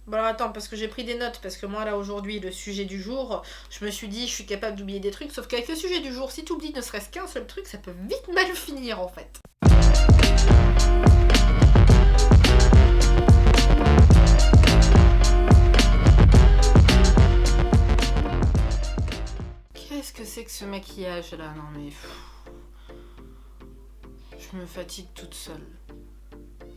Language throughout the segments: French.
Bon alors attends, parce que j'ai pris des notes, parce que moi là aujourd'hui, le sujet du jour, je me suis dit je suis capable d'oublier des trucs, sauf qu'avec le sujet du jour, si tu oublies ne serait-ce qu'un seul truc, ça peut vite mal finir en fait. Qu'est-ce que c'est que ce maquillage là? Non mais... Je me fatigue toute seule.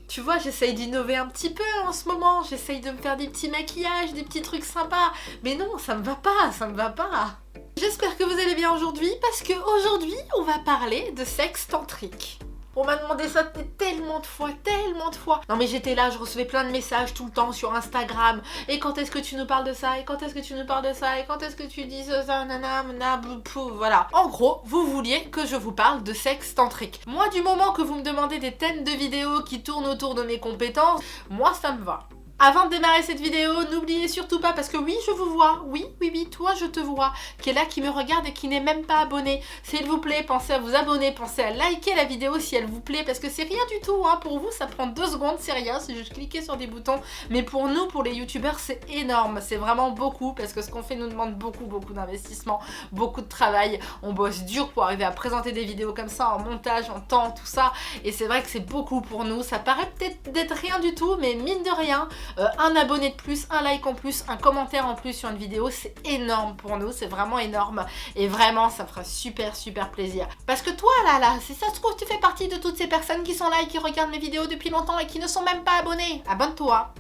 Tu vois, j'essaye d'innover un petit peu en ce moment, j'essaye de me faire des petits maquillages, des petits trucs sympas. Mais non, ça me va pas, ça me va pas. J'espère que vous allez bien aujourd'hui, parce que aujourd'hui, on va parler de sexe tantrique. On m'a demandé ça tellement de fois, tellement de fois. Non mais j'étais là, je recevais plein de messages tout le temps sur Instagram. Et quand est-ce que tu nous parles de ça? Et quand est-ce que tu nous parles de ça? Et quand est-ce que tu dis ça? Nanana, voilà. En gros, vous vouliez que je vous parle de sexe tantrique. Moi, du moment que vous me demandez des thèmes de vidéos qui tournent autour de mes compétences, moi ça me va. Avant de démarrer cette vidéo, n'oubliez surtout pas, parce que oui, je vous vois, oui, toi je te vois, qui est là, qui me regarde et qui n'est même pas abonné. S'il vous plaît, pensez à vous abonner, pensez à liker la vidéo si elle vous plaît, parce que c'est rien du tout, hein. Pour vous, ça prend 2 secondes, c'est rien, c'est juste cliquer sur des boutons. Mais pour nous, pour les youtubeurs, c'est énorme, c'est vraiment beaucoup, parce que ce qu'on fait nous demande beaucoup d'investissement, beaucoup de travail. On bosse dur pour arriver à présenter des vidéos comme ça, en montage, en temps, tout ça. Et c'est vrai que c'est beaucoup pour nous, ça paraît peut-être d'être rien du tout, mais mine de rien, un abonné de plus, un like en plus, un commentaire en plus sur une vidéo, c'est énorme pour nous, c'est vraiment énorme. Et vraiment, ça me fera super plaisir. Parce que toi, là, si ça se trouve, tu fais partie de toutes ces personnes qui sont là et qui regardent mes vidéos depuis longtemps et qui ne sont même pas abonnées. Abonne-toi.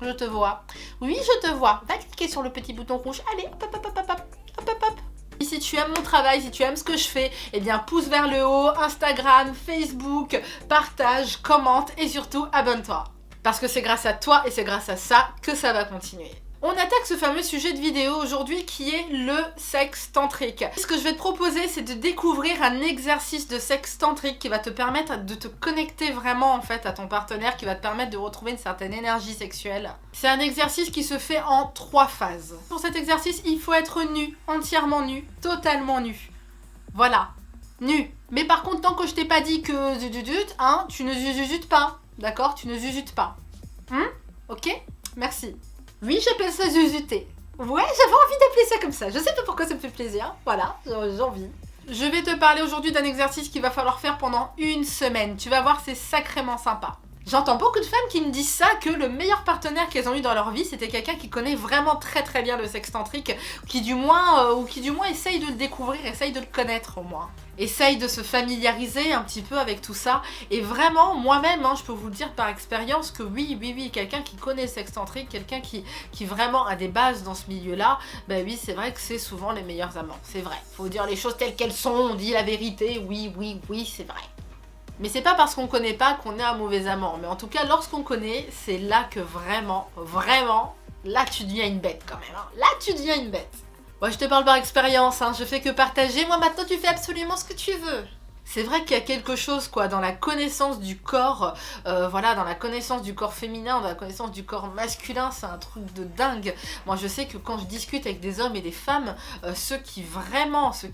Je te vois. Oui, je te vois. Va cliquer sur le petit bouton rouge. Allez, hop. Si tu aimes mon travail, si tu aimes ce que je fais, eh bien pouce vers le haut, Instagram, Facebook, partage, commente et surtout abonne-toi. Parce que c'est grâce à toi et c'est grâce à ça que ça va continuer. On attaque ce fameux sujet de vidéo aujourd'hui qui est le sexe tantrique. Ce que je vais te proposer, c'est de découvrir un exercice de sexe tantrique qui va te permettre de te connecter vraiment en fait à ton partenaire, qui va te permettre de retrouver une certaine énergie sexuelle. C'est un exercice qui se fait en 3 phases. Pour cet exercice, il faut être nu, entièrement nu, totalement nu. Voilà, nu. Mais par contre, tant que je t'ai pas dit que hein, tu ne zuzutes pas. D'accord? Tu ne zuzutes pas. Ok? Merci. Oui, j'appelle ça zuzuter. Ouais, j'avais envie d'appeler ça comme ça. Je sais pas pourquoi ça me fait plaisir. Voilà, j'ai envie. Je vais te parler aujourd'hui d'un exercice qu'il va falloir faire pendant 1 semaine. Tu vas voir, c'est sacrément sympa. J'entends beaucoup de femmes qui me disent ça, que le meilleur partenaire qu'elles ont eu dans leur vie, c'était quelqu'un qui connaît vraiment très bien le sexe tantrique, qui du moins essaye de le découvrir, essaye de le connaître au moins. Essaye de se familiariser un petit peu avec tout ça. Et vraiment, moi-même, je peux vous le dire par expérience que oui, quelqu'un qui connaît le sexe tantrique, quelqu'un qui vraiment a des bases dans ce milieu-là, bah oui, c'est vrai que c'est souvent les meilleurs amants. C'est vrai. Faut dire les choses telles qu'elles sont, on dit la vérité, oui, c'est vrai. Mais c'est pas parce qu'on connaît pas qu'on est un mauvais amant. Mais en tout cas, lorsqu'on connaît, c'est là que vraiment, là tu deviens une bête quand même. Là tu deviens une bête. Moi je te parle par expérience, je fais que partager. Moi maintenant tu fais absolument ce que tu veux. C'est vrai qu'il y a quelque chose quoi dans la connaissance du corps, voilà, dans la connaissance du corps féminin, dans la connaissance du corps masculin, c'est un truc de dingue. Moi je sais que quand je discute avec des hommes et des femmes, ceux qui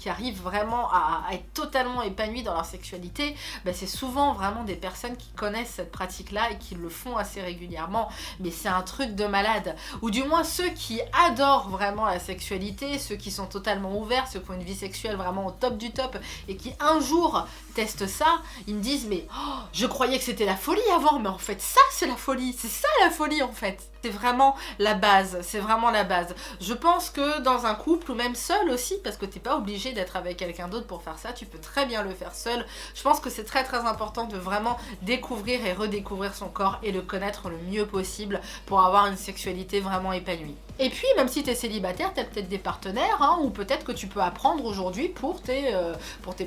arrivent vraiment à être totalement épanouis dans leur sexualité, c'est souvent vraiment des personnes qui connaissent cette pratique-là et qui le font assez régulièrement. Mais c'est un truc de malade. Ou du moins ceux qui adorent vraiment la sexualité, ceux qui sont totalement ouverts, ceux qui ont une vie sexuelle vraiment au top du top et qui un jour testent ça, ils me disent mais je croyais que c'était la folie avant, mais en fait ça c'est la folie, c'est ça la folie en fait. C'est vraiment la base, c'est vraiment la base. Je pense que dans un couple ou même seul aussi, parce que t'es pas obligé d'être avec quelqu'un d'autre pour faire ça, tu peux très bien le faire seul. Je pense que c'est très important de vraiment découvrir et redécouvrir son corps et le connaître le mieux possible pour avoir une sexualité vraiment épanouie. Et puis même si t'es célibataire, t'as peut-être des partenaires, ou peut-être que tu peux apprendre aujourd'hui pour tes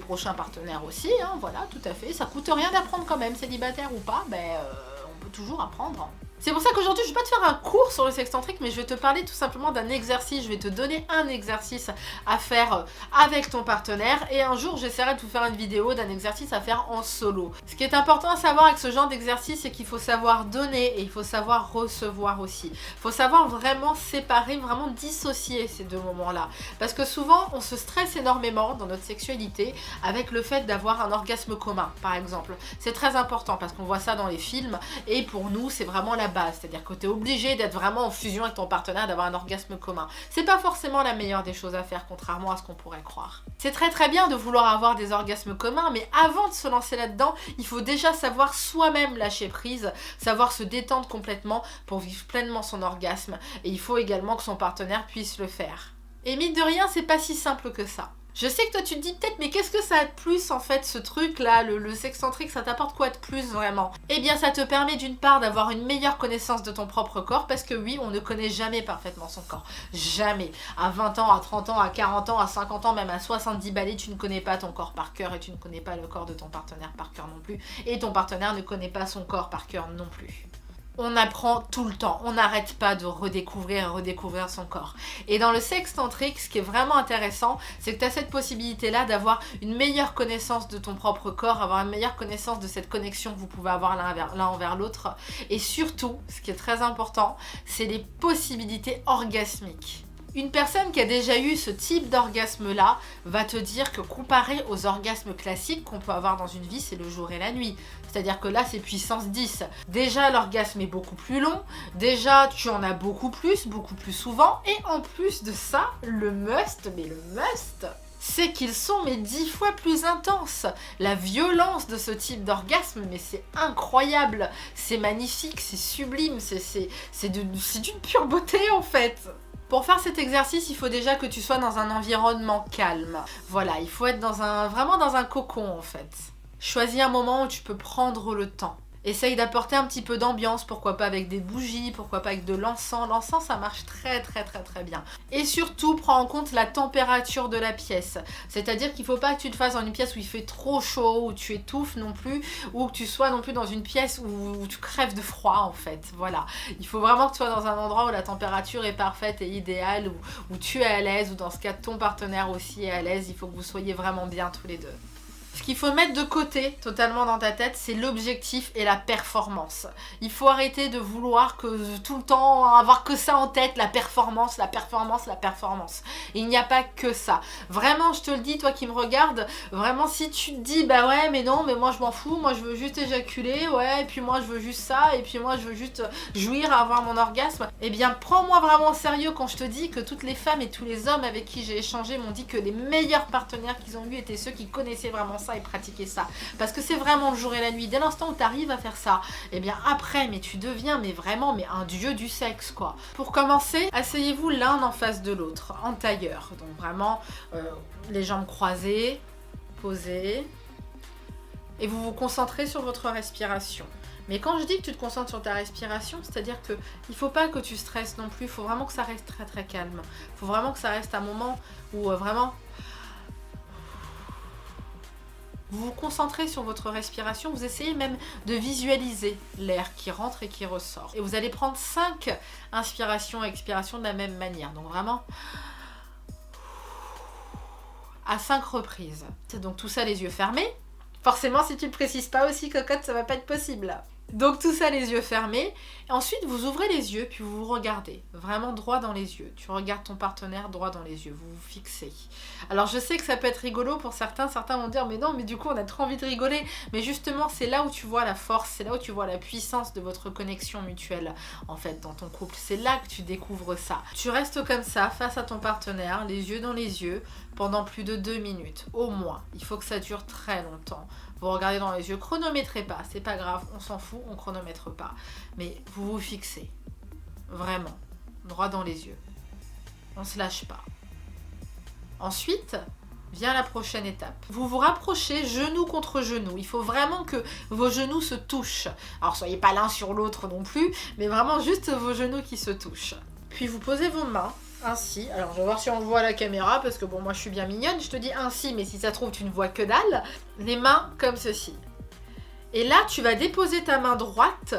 prochains partenaires aussi, voilà, tout à fait. Ça coûte rien d'apprendre quand même, célibataire ou pas, on peut toujours apprendre. C'est pour ça qu'aujourd'hui, je vais pas te faire un cours sur le sexe tantrique, mais je vais te parler tout simplement d'un exercice. Je vais te donner un exercice à faire avec ton partenaire. Et un jour, j'essaierai de vous faire une vidéo d'un exercice à faire en solo. Ce qui est important à savoir avec ce genre d'exercice, c'est qu'il faut savoir donner et il faut savoir recevoir aussi. Il faut savoir vraiment séparer, vraiment dissocier ces 2 moments-là. Parce que souvent, on se stresse énormément dans notre sexualité avec le fait d'avoir un orgasme commun, par exemple. C'est très important parce qu'on voit ça dans les films. Et pour nous, c'est vraiment la base, c'est-à-dire que tu es obligé d'être vraiment en fusion avec ton partenaire, d'avoir un orgasme commun. C'est pas forcément la meilleure des choses à faire, contrairement à ce qu'on pourrait croire. C'est très très bien de vouloir avoir des orgasmes communs, mais avant de se lancer là-dedans, il faut déjà savoir soi-même lâcher prise, savoir se détendre complètement pour vivre pleinement son orgasme. Et il faut également que son partenaire puisse le faire. Et mine de rien, c'est pas si simple que ça. Je sais que toi tu te dis peut-être, mais qu'est-ce que ça a de plus en fait ce truc là, le sexcentrique, ça t'apporte quoi de plus vraiment? Eh bien ça te permet d'une part d'avoir une meilleure connaissance de ton propre corps, parce que oui, on ne connaît jamais parfaitement son corps. Jamais. À 20 ans, à 30 ans, à 40 ans, à 50 ans, même à 70 balais, tu ne connais pas ton corps par cœur et tu ne connais pas le corps de ton partenaire par cœur non plus. Et ton partenaire ne connaît pas son corps par cœur non plus. On apprend tout le temps, on n'arrête pas de redécouvrir et redécouvrir son corps. Et dans le sextantrique, ce qui est vraiment intéressant, c'est que tu as cette possibilité-là d'avoir une meilleure connaissance de ton propre corps, avoir une meilleure connaissance de cette connexion que vous pouvez avoir l'un envers l'autre. Et surtout, ce qui est très important, c'est les possibilités orgasmiques. Une personne qui a déjà eu ce type d'orgasme-là va te dire que comparé aux orgasmes classiques qu'on peut avoir dans une vie, c'est le jour et la nuit. C'est-à-dire que là, c'est puissance 10. Déjà, l'orgasme est beaucoup plus long. Déjà, tu en as beaucoup plus souvent. Et en plus de ça, le must, c'est qu'ils sont 10 fois plus intenses. La violence de ce type d'orgasme, mais c'est incroyable. C'est magnifique, c'est sublime, c'est d'une pure beauté en fait. Pour faire cet exercice, il faut déjà que tu sois dans un environnement calme. Voilà, il faut être vraiment dans un cocon en fait. Choisis un moment où tu peux prendre le temps. Essaye d'apporter un petit peu d'ambiance, pourquoi pas avec des bougies, pourquoi pas avec de l'encens. L'encens, ça marche très bien. Et surtout, prends en compte la température de la pièce. C'est-à-dire qu'il ne faut pas que tu te fasses dans une pièce où il fait trop chaud, où tu étouffes non plus, ou que tu sois non plus dans une pièce où tu crèves de froid en fait. Voilà. Il faut vraiment que tu sois dans un endroit où la température est parfaite et idéale, où tu es à l'aise, ou dans ce cas, ton partenaire aussi est à l'aise. Il faut que vous soyez vraiment bien tous les deux. Ce qu'il faut mettre de côté totalement dans ta tête, c'est l'objectif et la performance. Il faut arrêter de vouloir que tout le temps avoir que ça en tête, la performance. Et il n'y a pas que ça. Vraiment, je te le dis, toi qui me regardes, vraiment si tu te dis, bah ouais, mais non, mais moi je m'en fous, moi je veux juste éjaculer, ouais, et puis moi je veux juste ça, et puis moi je veux juste jouir, avoir mon orgasme, eh bien prends-moi vraiment au sérieux quand je te dis que toutes les femmes et tous les hommes avec qui j'ai échangé m'ont dit que les meilleurs partenaires qu'ils ont eu étaient ceux qui connaissaient vraiment ça et pratiquer ça, parce que c'est vraiment le jour et la nuit. Dès l'instant où tu arrives à faire ça, et bien après, mais tu deviens vraiment un dieu du sexe quoi. Pour commencer, asseyez-vous l'un en face de l'autre en tailleur, donc vraiment les jambes croisées, posées, et vous vous concentrez sur votre respiration. Mais quand je dis que tu te concentres sur ta respiration, c'est-à-dire que il faut pas que tu stresses non plus, il faut vraiment que ça reste très calme. Il faut vraiment que ça reste un moment où vraiment vous vous concentrez sur votre respiration, vous essayez même de visualiser l'air qui rentre et qui ressort. Et vous allez prendre 5 inspirations et expirations de la même manière. Donc vraiment à 5 reprises. Donc tout ça les yeux fermés. Forcément, si tu ne précises pas aussi, cocotte, ça va pas être possible. Donc tout ça les yeux fermés. Et ensuite, vous ouvrez les yeux, puis vous vous regardez. Vraiment droit dans les yeux. Tu regardes ton partenaire droit dans les yeux. Vous vous fixez. Alors je sais que ça peut être rigolo pour certains. Certains vont dire, mais non, mais du coup, on a trop envie de rigoler. Mais justement, c'est là où tu vois la force. C'est là où tu vois la puissance de votre connexion mutuelle, en fait, dans ton couple. C'est là que tu découvres ça. Tu restes comme ça, face à ton partenaire, les yeux dans les yeux, pendant plus de 2 minutes, au moins. Il faut que ça dure très longtemps. Vous regardez dans les yeux, chronométrez pas, c'est pas grave, on s'en fout, on chronomètre pas. Mais vous vous fixez, vraiment, droit dans les yeux. On se lâche pas. Ensuite, vient la prochaine étape. Vous vous rapprochez genou contre genou. Il faut vraiment que vos genoux se touchent. Alors soyez pas l'un sur l'autre non plus, mais vraiment juste vos genoux qui se touchent. Puis vous posez vos mains ainsi. Alors je vais voir si on le voit à la caméra, parce que bon, moi je suis bien mignonne, je te dis ainsi, mais si ça se trouve tu ne vois que dalle. Les mains comme ceci. Et là tu vas déposer ta main droite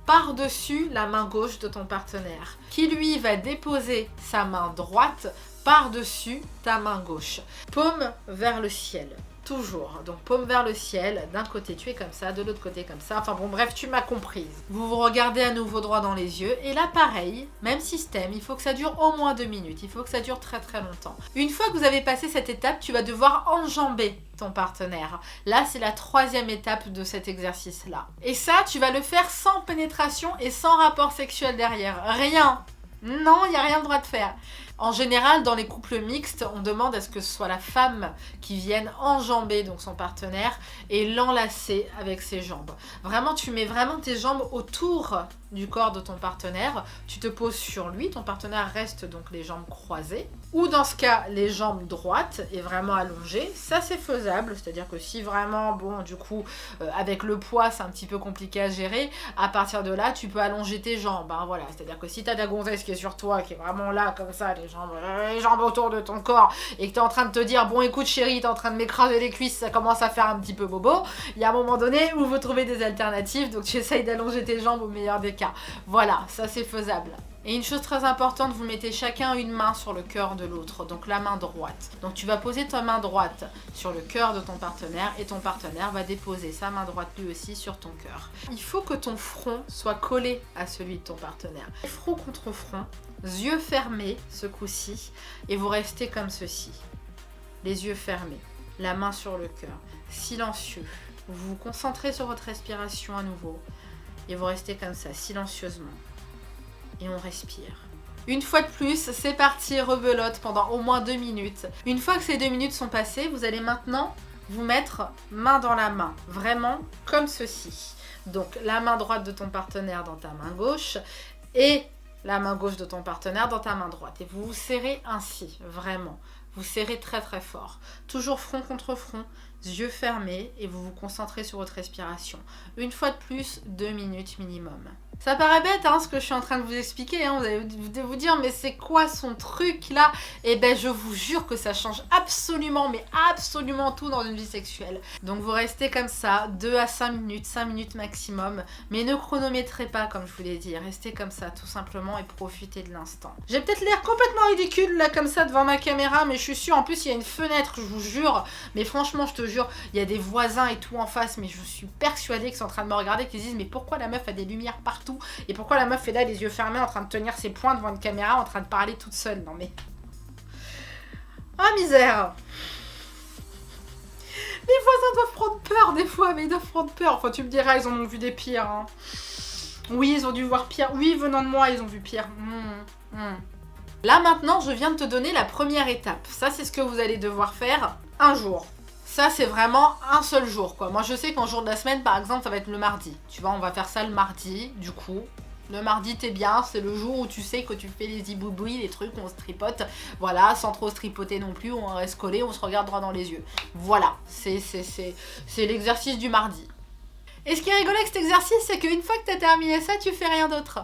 par-dessus la main gauche de ton partenaire, qui lui va déposer sa main droite par-dessus ta main gauche. Paume vers le ciel. Toujours. Donc paume vers le ciel, d'un côté tu es comme ça, de l'autre côté comme ça. Enfin bon bref, tu m'as comprise. Vous vous regardez à nouveau droit dans les yeux et là pareil, même système, il faut que ça dure au moins 2 minutes. Il faut que ça dure très très longtemps. Une fois que vous avez passé cette étape, tu vas devoir enjamber ton partenaire. Là, c'est la 3e étape de cet exercice-là. Et ça, tu vas le faire sans pénétration et sans rapport sexuel derrière. Rien. Non, il n'y a rien de droit de faire. En général, dans les couples mixtes, on demande à ce que ce soit la femme qui vienne enjamber donc son partenaire et l'enlacer avec ses jambes. Vraiment, tu mets vraiment tes jambes autour du corps de ton partenaire. Tu te poses sur lui, ton partenaire reste donc les jambes croisées. Ou dans ce cas, les jambes droites et vraiment allongées. Ça, c'est faisable. C'est-à-dire que si vraiment, bon, du coup, avec le poids, c'est un petit peu compliqué à gérer, à partir de là, tu peux allonger tes jambes. Hein, voilà. C'est-à-dire que si tu as ta gonzesse qui est sur toi, qui est vraiment là, comme ça, les jambes autour de ton corps, et que tu es en train de te dire, bon, écoute, chérie, tu es en train de m'écraser les cuisses, ça commence à faire un petit peu bobo, il y a un moment donné où vous trouvez des alternatives, donc tu essayes d'allonger tes jambes au meilleur des cas. Voilà, ça c'est faisable. Et une chose très importante, vous mettez chacun une main sur le cœur de l'autre, donc la main droite. Donc tu vas poser ta main droite sur le cœur de ton partenaire et ton partenaire va déposer sa main droite lui aussi sur ton cœur. Il faut que ton front soit collé à celui de ton partenaire. Front contre front, yeux fermés ce coup-ci, et vous restez comme ceci. Les yeux fermés, la main sur le cœur, silencieux. Vous vous concentrez sur votre respiration à nouveau, et vous restez comme ça, silencieusement. Et on respire. Une fois de plus, c'est parti, rebelote pendant au moins 2 minutes. Une fois que ces 2 minutes sont passées, vous allez maintenant vous mettre main dans la main, vraiment comme ceci. Donc la main droite de ton partenaire dans ta main gauche et la main gauche de ton partenaire dans ta main droite. Et vous vous serrez ainsi, vraiment. Vous serrez très très fort. Toujours front contre front, yeux fermés et vous vous concentrez sur votre respiration. Une fois de plus, 2 minutes minimum. Ça paraît bête hein, ce que je suis en train de vous expliquer, hein. Vous allez vous dire mais c'est quoi son truc là? Et ben je vous jure que ça change absolument, mais absolument tout dans une vie sexuelle. Donc vous restez comme ça, 2 à 5 minutes maximum, mais ne chronométrez pas comme je vous l'ai dit, restez comme ça tout simplement et profitez de l'instant. J'ai peut-être l'air complètement ridicule là comme ça devant ma caméra, mais je suis sûre, en plus il y a une fenêtre, je vous jure, mais franchement je te jure, il y a des voisins et tout en face, mais je suis persuadée qu'ils sont en train de me regarder, qu'ils se disent mais pourquoi la meuf a des lumières partout? Et pourquoi la meuf est là les yeux fermés en train de tenir ses poings devant une caméra en train de parler toute seule? Non mais... Ah misère! Les voisins doivent prendre peur des fois, mais ils doivent prendre peur. Enfin tu me diras, ils en ont vu des pires. Hein. Oui, ils ont dû voir pire. Oui, venant de moi, ils ont vu pire. Là maintenant, je viens de te donner la première étape. Ça, c'est ce que vous allez devoir faire un jour. Ça, c'est vraiment un seul jour, quoi. Moi, je sais qu'en jour de la semaine, par exemple, ça va être le mardi. Tu vois, on va faire ça le mardi, du coup. Le mardi, t'es bien, c'est le jour où tu sais que tu fais les ibouibouis, les trucs, on se tripote. Voilà, sans trop se tripoter non plus, on reste collé, on se regarde droit dans les yeux. Voilà, c'est l'exercice du mardi. Et ce qui est rigolo avec cet exercice, c'est qu'une fois que t'as terminé ça, tu fais rien d'autre.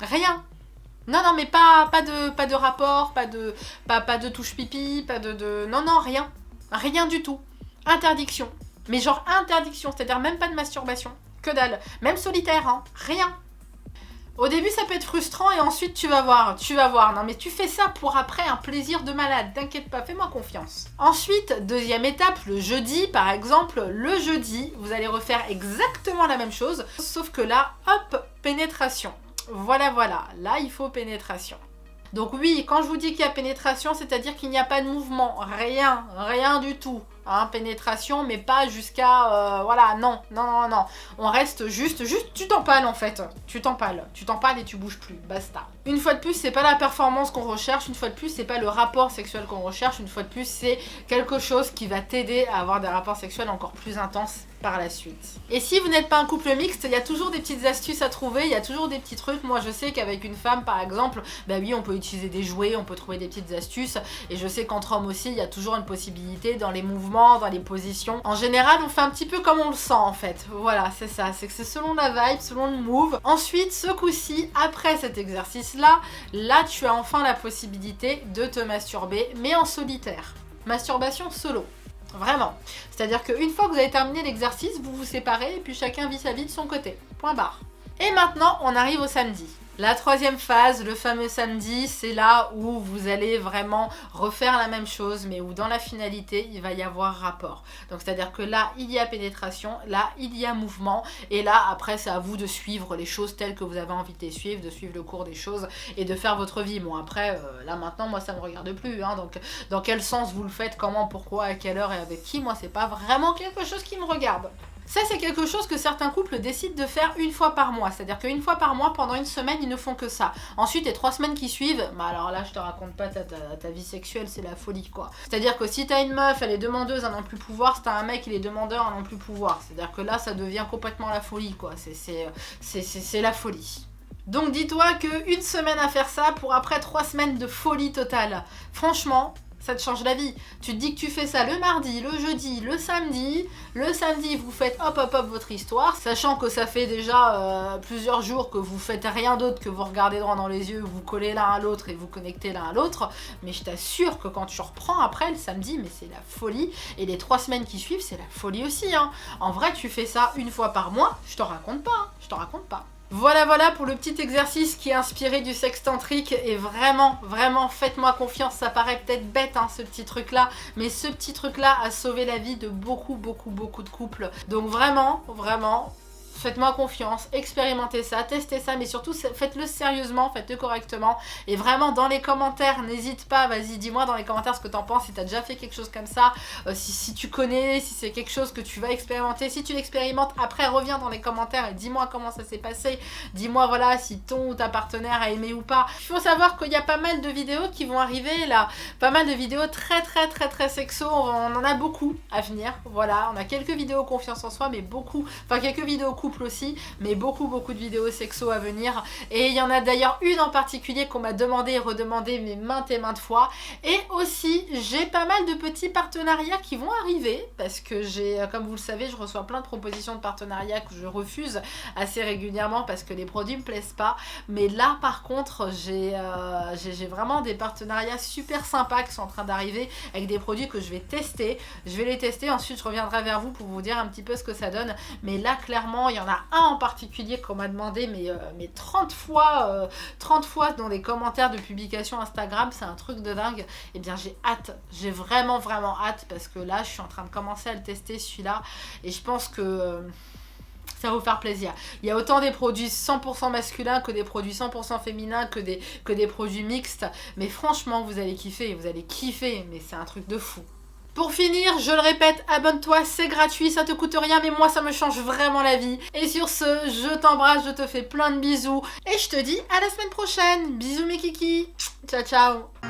Rien. Non, mais pas de rapport, pas de touche pipi, non, rien. Rien du tout. Interdiction. Mais genre interdiction, c'est-à-dire même pas de masturbation. Que dalle. Même solitaire, hein. Rien. Au début, ça peut être frustrant et ensuite, tu vas voir. Non, mais tu fais ça pour après un plaisir de malade. T'inquiète pas, fais-moi confiance. Ensuite, deuxième étape, le jeudi, par exemple. Le jeudi, vous allez refaire exactement la même chose. Sauf que là, hop, pénétration. Voilà. Là, il faut pénétration. Donc oui, quand je vous dis qu'il y a pénétration, c'est-à-dire qu'il n'y a pas de mouvement, rien du tout. Hein, pénétration, mais pas jusqu'à... voilà, non. On reste juste, tu t'empales en fait. Tu t'empales et tu bouges plus, basta. Une fois de plus, c'est pas la performance qu'on recherche, une fois de plus, c'est pas le rapport sexuel qu'on recherche, une fois de plus, c'est quelque chose qui va t'aider à avoir des rapports sexuels encore plus intenses par la suite. Et si vous n'êtes pas un couple mixte, il y a toujours des petites astuces à trouver, il y a toujours des petits trucs. Moi, je sais qu'avec une femme, par exemple, bah oui, on peut utiliser des jouets, on peut trouver des petites astuces. Et je sais qu'entre hommes aussi, il y a toujours une possibilité dans les mouvements, dans les positions. En général, on fait un petit peu comme on le sent, en fait. Voilà, c'est ça. C'est que c'est selon la vibe, selon le move. Ensuite, ce coup-ci, après cet exercice-là, là, tu as enfin la possibilité de te masturber, mais en solitaire. Masturbation solo. Vraiment. C'est-à-dire qu'une fois que vous avez terminé l'exercice, vous vous séparez et puis chacun vit sa vie de son côté. Point barre. Et maintenant, on arrive au samedi. La troisième phase, le fameux samedi, c'est là où vous allez vraiment refaire la même chose, mais où dans la finalité, il va y avoir rapport. Donc c'est-à-dire que là, il y a pénétration, là, il y a mouvement, et là, après, c'est à vous de suivre les choses telles que vous avez envie de les suivre, de suivre le cours des choses et de faire votre vie. Bon, après, là maintenant, moi, ça me regarde plus, hein, donc dans quel sens vous le faites, comment, pourquoi, à quelle heure et avec qui, moi, c'est pas vraiment quelque chose qui me regarde. Ça, c'est quelque chose que certains couples décident de faire une fois par mois. C'est-à-dire qu'une fois par mois, pendant une semaine, ils ne font que ça. Ensuite, les 3 semaines qui suivent, bah alors là, je te raconte pas ta vie sexuelle, c'est la folie, quoi. C'est-à-dire que si t'as une meuf, elle est demandeuse à non plus pouvoir, si t'as un mec, il est demandeur à non plus pouvoir. C'est-à-dire que là, ça devient complètement la folie, quoi. C'est la folie. Donc dis-toi qu'une semaine à faire ça pour après 3 semaines de folie totale. Franchement, ça te change la vie. Tu te dis que tu fais ça le mardi, le jeudi, le samedi. Le samedi, vous faites hop hop hop votre histoire, sachant que ça fait déjà plusieurs jours que vous faites rien d'autre que vous regardez droit dans les yeux, vous collez l'un à l'autre et vous connectez l'un à l'autre. Mais je t'assure que quand tu reprends après le samedi, mais c'est la folie. Et les 3 semaines qui suivent, c'est la folie aussi, hein. En vrai, tu fais ça une fois par mois, je t'en raconte pas, hein. Je t'en raconte pas. Voilà pour le petit exercice qui est inspiré du sexe tantrique et vraiment, faites-moi confiance, ça paraît peut-être bête hein, ce petit truc-là, mais ce petit truc-là a sauvé la vie de beaucoup de couples. Donc vraiment, faites-moi confiance, expérimentez ça, testez ça, mais surtout faites-le sérieusement, faites-le correctement. Et vraiment dans les commentaires, n'hésite pas, vas-y dis-moi dans les commentaires ce que t'en penses, si t'as déjà fait quelque chose comme ça, si tu connais, si c'est quelque chose que tu vas expérimenter. Si tu l'expérimentes, après reviens dans les commentaires et dis-moi comment ça s'est passé. Dis-moi voilà si ton ou ta partenaire a aimé ou pas. Il faut savoir qu'il y a pas mal de vidéos qui vont arriver là, pas mal de vidéos très sexo, on en a beaucoup à venir. Voilà, on a quelques vidéos confiance en soi, mais beaucoup, enfin quelques vidéos couple aussi, mais beaucoup de vidéos sexo à venir. Et il y en a d'ailleurs une en particulier qu'on m'a demandé et redemandé mais maintes et maintes fois. Et aussi j'ai pas mal de petits partenariats qui vont arriver parce que j'ai, comme vous le savez, je reçois plein de propositions de partenariats que je refuse assez régulièrement parce que les produits me plaisent pas. Mais là par contre j'ai vraiment des partenariats super sympas qui sont en train d'arriver avec des produits que je vais tester. Je vais les tester, ensuite je reviendrai vers vous pour vous dire un petit peu ce que ça donne. Mais là clairement il y en a un en particulier qu'on m'a demandé mais 30 fois dans les commentaires de publication Instagram, c'est un truc de dingue. Et bien j'ai hâte, j'ai vraiment hâte parce que là je suis en train de commencer à le tester celui-là et je pense que ça va vous faire plaisir. Il y a autant des produits 100% masculins que des produits 100% féminins que des produits mixtes, mais franchement vous allez kiffer, mais c'est un truc de fou. Pour finir, je le répète, abonne-toi, c'est gratuit, ça te coûte rien, mais moi ça me change vraiment la vie. Et sur ce, je t'embrasse, je te fais plein de bisous, et je te dis à la semaine prochaine. Bisous mes kikis, ciao ciao.